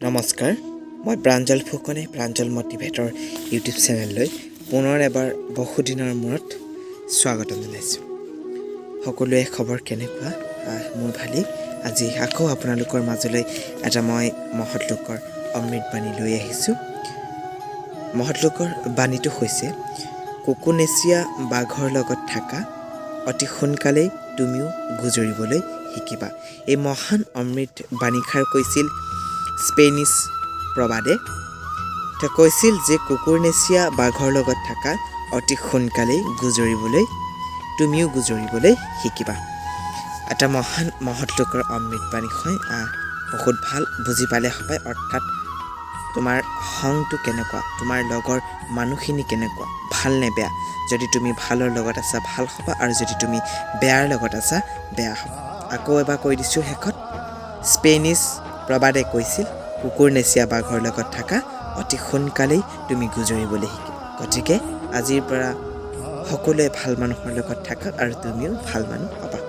নমস্কাৰ মই প্ৰাঞ্জল ফুকনে প্ৰাঞ্জল মটিভেটৰ ইউটিউব চেনেললৈ পুনৰ এবাৰ বহুদিনৰ মূৰত স্বাগতম জনাইছোঁ। সকলোৱে খবৰ কেনেকুৱা? মোৰ ভালেই। আজি আকৌ আপোনালোকৰ মাজলৈ এটা মই মহৎলোকৰ অমৃত বাণী লৈ আহিছোঁ। মহৎলোকৰ বাণীটো হৈছে, কুকুনেচীয়া বাঘৰ লগত থাকা, অতি সোনকালেই তুমিও গুজৰিবলৈ শিকিবা। এই মহান অমৃত বাণীষাৰ কৈছিল স্পেনিছ প্ৰবাদে। তেওঁ কৈছিল যে কুকুৰনেচীয়া বাঘৰ লগত থাকা, অতি সোনকালেই তুমিও গুজৰিবলৈ শিকিবা। এটা মহান মহৎলোকৰ অমৃত বাণী হয়। বহুত ভাল, বুজি পালে সবাই। অৰ্থাৎ তোমাৰ সংটো কেনেকুৱা, তোমাৰ লগৰ মানুহখিনি কেনেকুৱা, ভাল নে বেয়া। যদি তুমি ভালৰ লগত আছা, ভাল হ'বা, আৰু যদি তুমি বেয়াৰ লগত আছা, বেয়া হ'বা। আকৌ এবাৰ কৈ দিছোঁ শেষত, স্পেনিছ প্ৰবাদে কৈছিল, কুকুৰনেচীয়া বাঘৰ লগত থাকা, অতি সোনকালেই তুমি গুজৰিবলৈ শিকিবা। গতিকে আজিৰ পৰা সকলোৱে ভাল মানুহৰ লগত থাকা আৰু তুমিও ভাল মানুহ হ'বা।